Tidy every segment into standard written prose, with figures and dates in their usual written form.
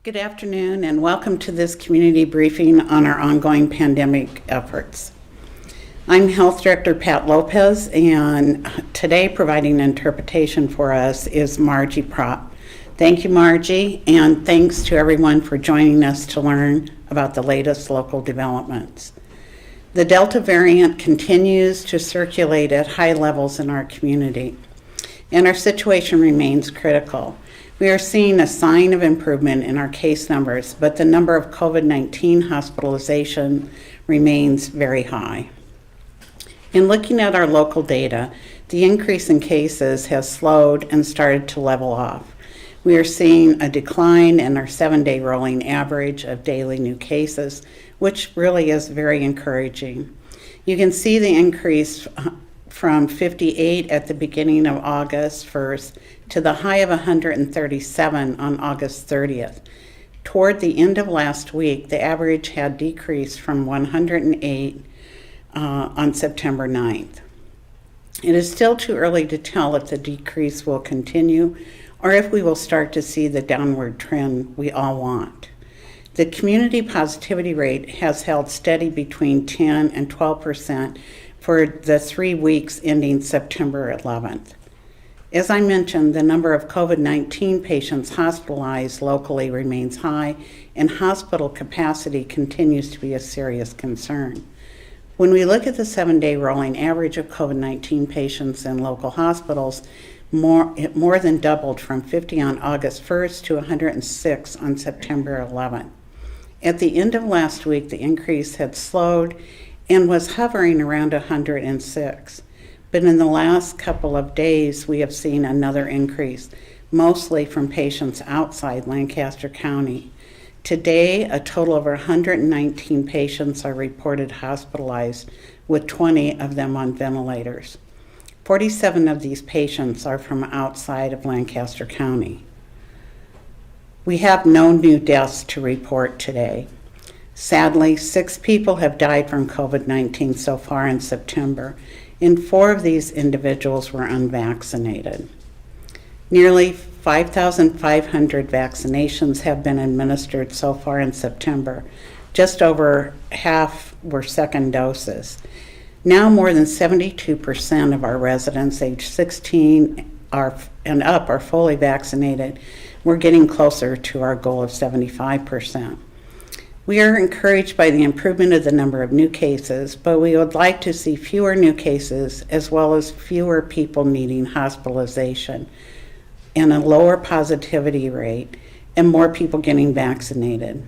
Good afternoon and welcome to this community briefing on our ongoing pandemic efforts. I'm Health Director Pat Lopez, and today providing interpretation for us is Margie Prop. Thank you, Margie, and thanks to everyone for joining us to learn about the latest local developments. The Delta variant continues to circulate at high levels in our community, and our situation remains critical. We are seeing a sign of improvement in our case numbers, but the number of COVID-19 hospitalization remains very high. In looking at our local data, the increase in cases has slowed and started to level off. We are seeing a decline in our 7-day rolling average of daily new cases, which really is very encouraging. You can see the increase from 58 at the beginning of August 1st to the high of 137 on August 30th. Toward the end of last week, the average had decreased from 108 on September 9th. It is still too early to tell if the decrease will continue or if we will start to see the downward trend we all want. The community positivity rate has held steady between 10 and 12% for the 3 weeks ending September 11th. As I mentioned, the number of COVID-19 patients hospitalized locally remains high, and hospital capacity continues to be a serious concern. When we look at the 7-day rolling average of COVID-19 patients in local hospitals, it more than doubled from 50 on August 1st to 106 on September 11th. At the end of last week, the increase had slowed and was hovering around 106. But in the last couple of days, we have seen another increase, mostly from patients outside Lancaster County. Today, a total of 119 patients are reported hospitalized, with 20 of them on ventilators. 47 of these patients are from outside of Lancaster County. We have no new deaths to report today. Sadly, 6 people have died from COVID-19 so far in September, and 4 of these individuals were unvaccinated. Nearly 5,500 vaccinations have been administered so far in September. Just over half were second doses. Now more than 72% of our residents aged 16 and up are fully vaccinated. We're getting closer to our goal of 75%. We are encouraged by the improvement of the number of new cases, but we would like to see fewer new cases as well as fewer people needing hospitalization and a lower positivity rate and more people getting vaccinated.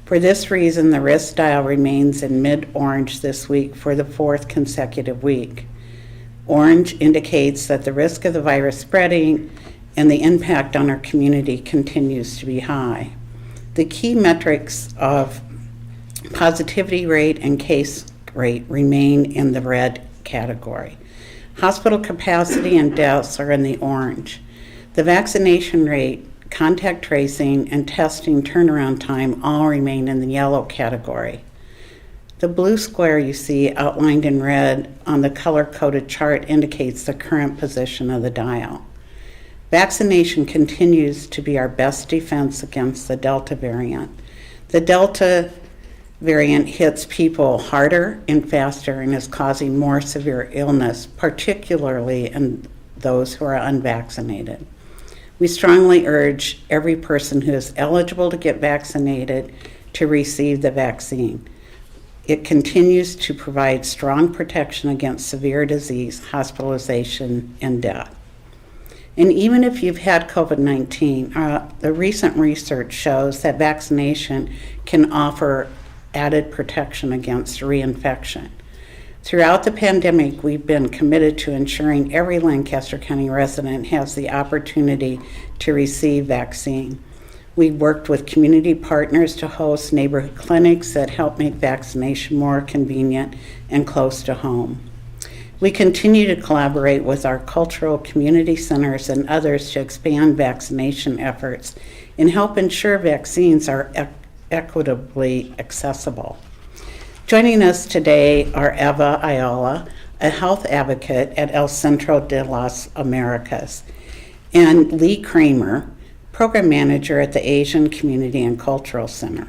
For this reason, the risk dial remains in mid-orange this week for the 4th consecutive week. Orange indicates that the risk of the virus spreading and the impact on our community continues to be high. The key metrics of positivity rate and case rate remain in the red category. Hospital capacity and deaths are in the orange. The vaccination rate, contact tracing, and testing turnaround time all remain in the yellow category. The blue square you see outlined in red on the color-coded chart indicates the current position of the dial. Vaccination continues to be our best defense against the Delta variant. The Delta variant hits people harder and faster and is causing more severe illness, particularly in those who are unvaccinated. We strongly urge every person who is eligible to get vaccinated to receive the vaccine. It continues to provide strong protection against severe disease, hospitalization, and death. And even if you've had COVID-19, the recent research shows that vaccination can offer added protection against reinfection. Throughout the pandemic, we've been committed to ensuring every Lancaster County resident has the opportunity to receive vaccine. We've worked with community partners to host neighborhood clinics that help make vaccination more convenient and close to home. We continue to collaborate with our cultural community centers and others to expand vaccination efforts and help ensure vaccines are equitably accessible. Joining us today are Eva Ayala, a health advocate at El Centro de las Americas, and Lee Kramer, Program Manager at the Asian Community and Cultural Center.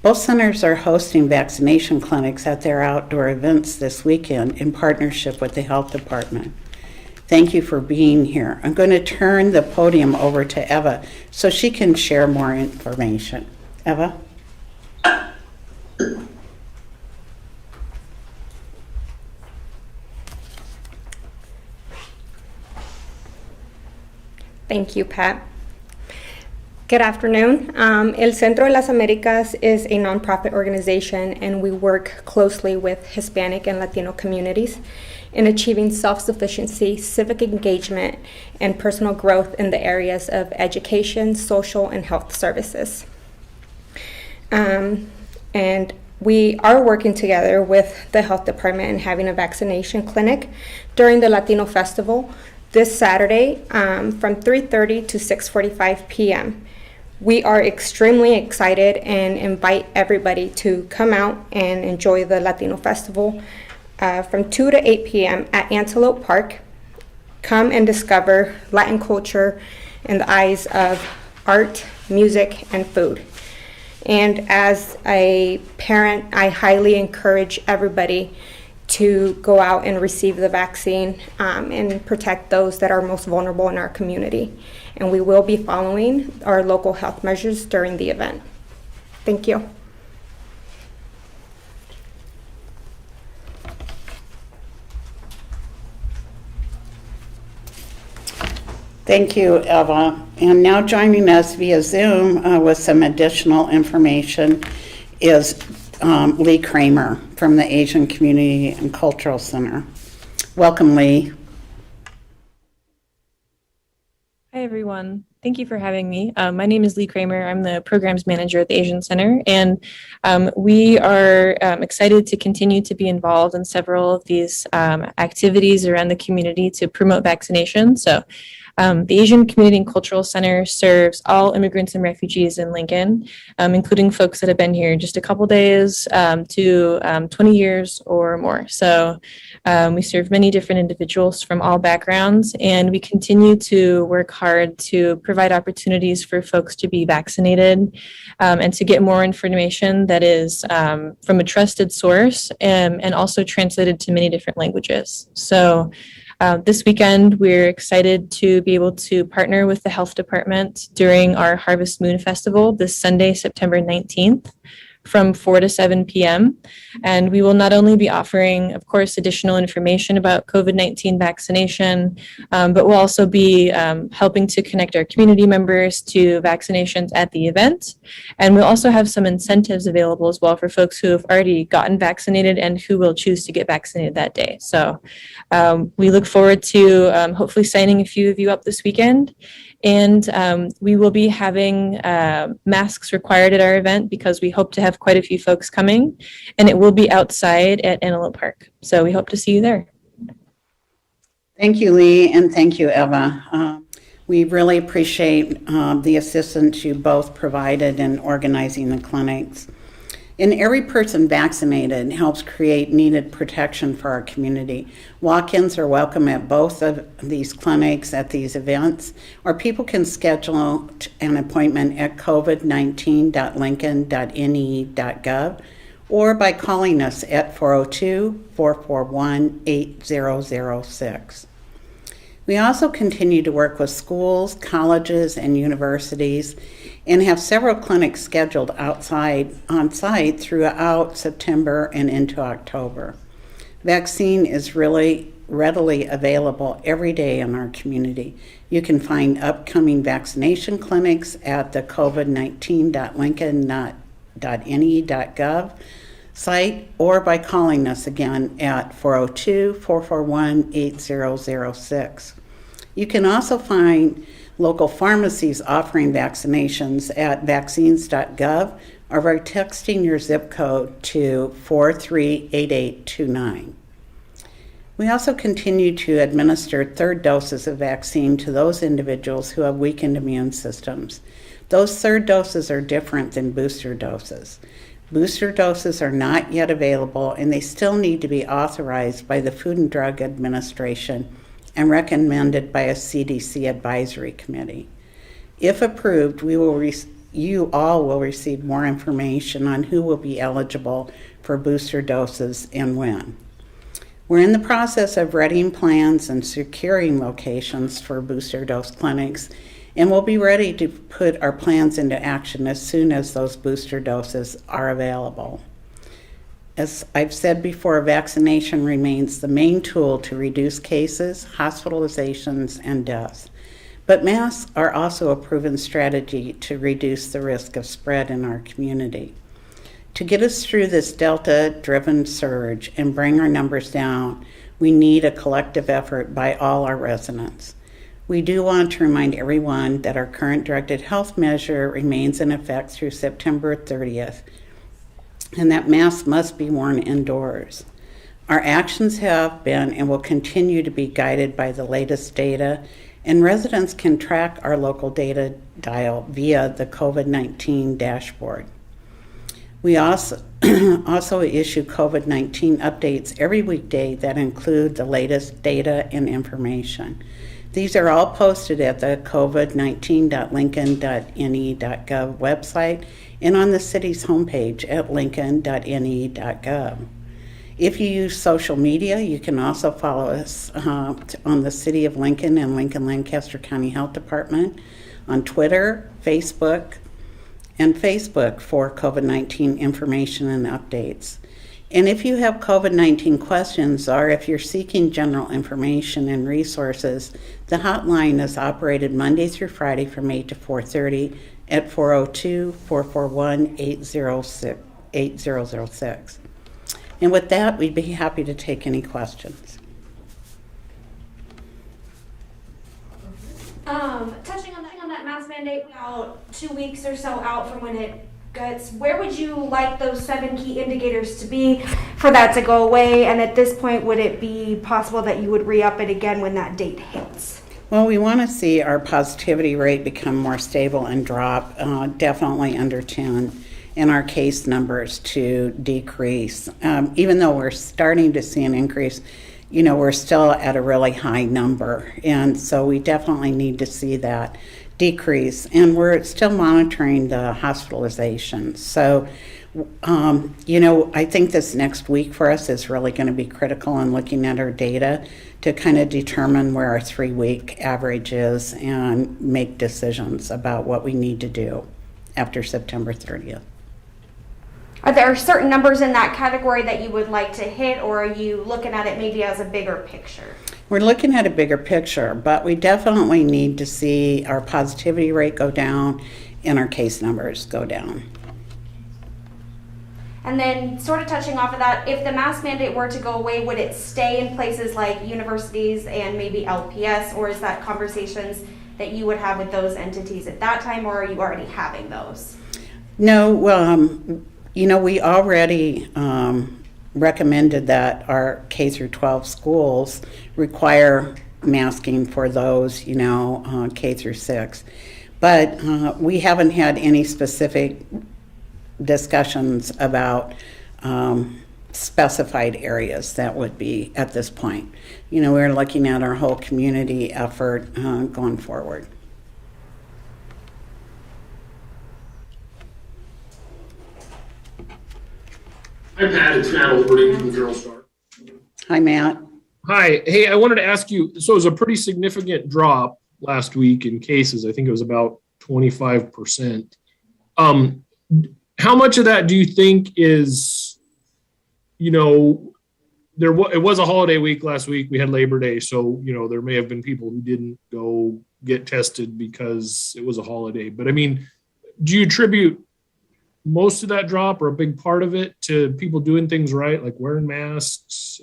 Both centers are hosting vaccination clinics at their outdoor events this weekend in partnership with the Health Department. Thank you for being here. I'm going to turn the podium over to Eva so she can share more information. Eva? Thank you, Pat. Good afternoon. El Centro de las Americas is a nonprofit organization, and we work closely with Hispanic and Latino communities in achieving self-sufficiency, civic engagement, and personal growth in the areas of education, social, and health services. And we are working together with the Health Department and having a vaccination clinic during the Latino Festival this Saturday from 3:30 to 6:45 p.m. We are extremely excited and invite everybody to come out and enjoy the Latino Festival from 2 to 8 p.m. at Antelope Park. Come and discover Latin culture in the eyes of art, music, and food. And as a parent, I highly encourage everybody to go out and receive the vaccine and protect those that are most vulnerable in our community. And we will be following our local health measures during the event. Thank you. Thank you, Eva. And now joining us via Zoom with some additional information is Lee Kramer from the Asian Community and Cultural Center. Welcome, Lee. Hi, everyone. Thank you for having me. My name is Lee Kramer. I'm the Programs Manager at the Asian Center, and we are excited to continue to be involved in several of these activities around the community to promote vaccination. So the Asian Community and Cultural Center serves all immigrants and refugees in Lincoln, including folks that have been here just a couple days to 20 years or more. So we serve many different individuals from all backgrounds, and we continue to work hard to provide opportunities for folks to be vaccinated and to get more information that is from a trusted source and also translated to many different languages. So this weekend, we're excited to be able to partner with the Health Department during our Harvest Moon Festival this Sunday, September 19th, from 4 to 7 p.m. And we will not only be offering, of course, additional information about COVID-19 vaccination, but we'll also be helping to connect our community members to vaccinations at the event. And we'll also have some incentives available as well for folks who have already gotten vaccinated and who will choose to get vaccinated that day. So we look forward to hopefully signing a few of you up this weekend. And we will be having masks required at our event because we hope to have quite a few folks coming, and it will be outside at Antelope Park. So we hope to see you there. Thank you, Lee, and thank you, Eva. We really appreciate the assistance you both provided in organizing the clinics. And every person vaccinated helps create needed protection for our community. Walk-ins are welcome at both of these clinics at these events, or people can schedule an appointment at covid19.lincoln.ne.gov or by calling us at 402-441-8006. We also continue to work with schools, colleges, and universities and have several clinics scheduled on site throughout September and into October. Vaccine is really readily available every day in our community. You can find upcoming vaccination clinics at the covid19.lincoln.ne.gov site or by calling us again at 402-441-8006. You can also find local pharmacies offering vaccinations at vaccines.gov or by texting your zip code to 438829. We also continue to administer third doses of vaccine to those individuals who have weakened immune systems. Those third doses are different than booster doses. Booster doses are not yet available, and they still need to be authorized by the Food and Drug Administration and recommended by a CDC advisory committee. If approved, you all will receive more information on who will be eligible for booster doses and when. We're in the process of readying plans and securing locations for booster dose clinics, and we'll be ready to put our plans into action as soon as those booster doses are available. As I've said before, vaccination remains the main tool to reduce cases, hospitalizations, and deaths. But masks are also a proven strategy to reduce the risk of spread in our community. To get us through this Delta-driven surge and bring our numbers down, we need a collective effort by all our residents. We do want to remind everyone that our current directed health measure remains in effect through September 30th, and that masks must be worn indoors. Our actions have been and will continue to be guided by the latest data, and residents can track our local data dial via the COVID-19 dashboard. We also issue COVID-19 updates every weekday that include the latest data and information. These are all posted at the covid19.lincoln.ne.gov website and on the city's homepage at lincoln.ne.gov. If you use social media, you can also follow us on the City of Lincoln and Lincoln-Lancaster County Health Department on Twitter, Facebook for COVID-19 information and updates. And if you have COVID-19 questions or if you're seeking general information and resources, the hotline is operated Monday through Friday from 8 to 4:30 at 402-441-8006. And with that, we'd be happy to take any questions. Touching on that mask mandate, about 2 weeks or so out from when it gets, where would you like those 7 key indicators to be for that to go away? And at this point, would it be possible that you would re-up it again when that date hits? Well, we want to see our positivity rate become more stable and drop definitely under 10, and our case numbers to decrease. Even though we're starting to see an increase, we're still at a really high number, and so we definitely need to see that decrease. And we're still monitoring the hospitalizations. So, I think this next week for us is really going to be critical in looking at our data to kind of determine where our 3-week average is and make decisions about what we need to do after September 30th. Are there certain numbers in that category that you would like to hit, or are you looking at it maybe as a bigger picture? We're looking at a bigger picture, but we definitely need to see our positivity rate go down and our case numbers go down. And then sort of touching off of that, if the mask mandate were to go away, would it stay in places like universities and maybe LPS, or is that conversations that you would have with those entities at that time, or are you already having those? No, well, we already recommended that our K through 12 schools require masking for those, K through 6. But we haven't had any specific discussions about specified areas that would be at this point. We're looking at our whole community effort going forward. Hi, Pat. It's Matt Olberding from the Journal Star. Hi, Matt. Hi. Hey, I wanted to ask you, so it was a pretty significant drop last week in cases. I think it was about 25%. How much of that do you think is, it was a holiday week last week. We had Labor Day. So, there may have been people who didn't go get tested because it was a holiday. But do you attribute most of that drop or a big part of it to people doing things right, like wearing masks,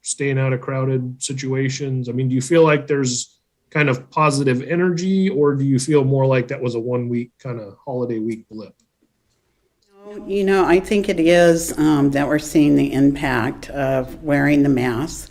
staying out of crowded situations? Do you feel like there's kind of positive energy, or do you feel more like that was a 1 week kind of holiday week blip? I think it is that we're seeing the impact of wearing the mask.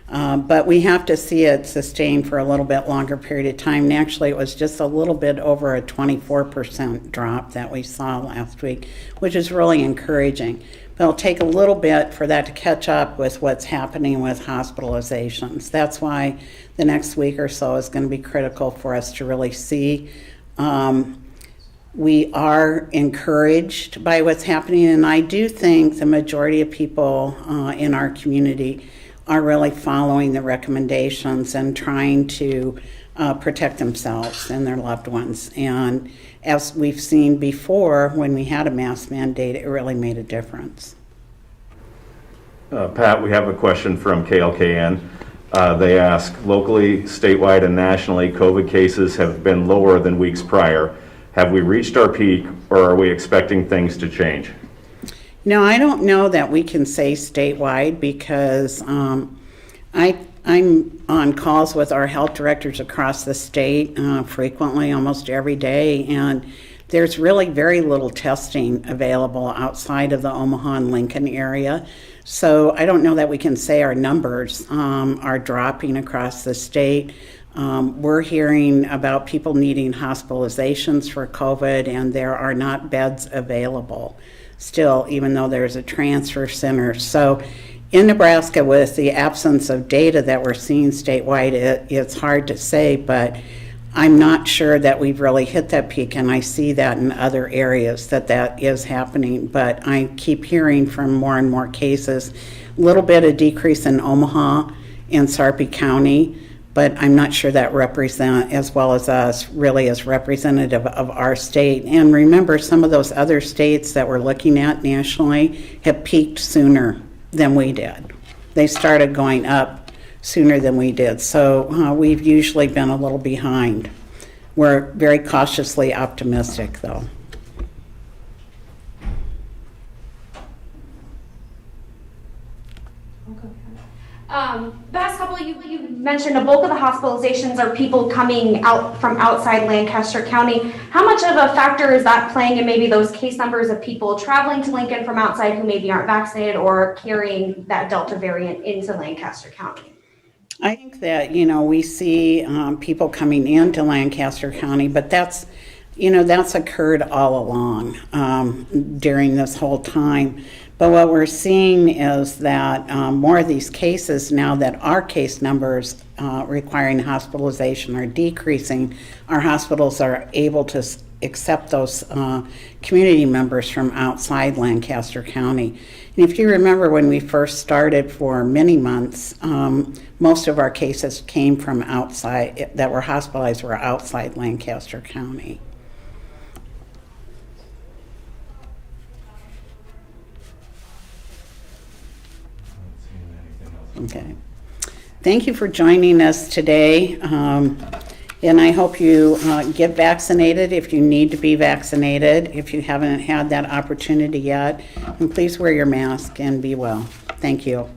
But we have to see it sustained for a little bit longer period of time. And actually, it was just a little bit over a 24% drop that we saw last week, which is really encouraging. But it'll take a little bit for that to catch up with what's happening with hospitalizations. That's why the next week or so is going to be critical for us to really see. We are encouraged by what's happening, and I do think the majority of people in our community are really following the recommendations and trying to protect themselves and their loved ones. And as we've seen before, when we had a mask mandate, it really made a difference. Pat, we have a question from KLKN. They ask, locally, statewide, and nationally, COVID cases have been lower than weeks prior. Have we reached our peak, or are we expecting things to change? No, I don't know that we can say statewide because I'm on calls with our health directors across the state frequently, almost every day, and there's really very little testing available outside of the Omaha and Lincoln area. So I don't know that we can say our numbers are dropping across the state. We're hearing about people needing hospitalizations for COVID, and there are not beds available still, even though there's a transfer center. So in Nebraska, with the absence of data that we're seeing statewide, it's hard to say, but I'm not sure that we've really hit that peak, and I see that in other areas that is happening. But I keep hearing from more and more cases, a little bit of decrease in Omaha and Sarpy County, but I'm not sure that represent, as well as us, really is representative of our state. And remember, some of those other states that we're looking at nationally have peaked sooner than we did. They started going up sooner than we did. So we've usually been a little behind. We're very cautiously optimistic, though. Past couple, you mentioned a bulk of the hospitalizations are people coming out from outside Lancaster County. How much of a factor is that playing in maybe those case numbers of people traveling to Lincoln from outside who maybe aren't vaccinated or carrying that Delta variant into Lancaster County? I think that, we see people coming into Lancaster County, but that's occurred all along during this whole time. But what we're seeing is that more of these cases, now that our case numbers requiring hospitalization are decreasing, our hospitals are able to accept those community members from outside Lancaster County. And if you remember, when we first started for many months, most of our cases came from outside, that were hospitalized were outside Lancaster County. Okay. Thank you for joining us today. And I hope you get vaccinated if you need to be vaccinated, if you haven't had that opportunity yet. And please wear your mask and be well. Thank you.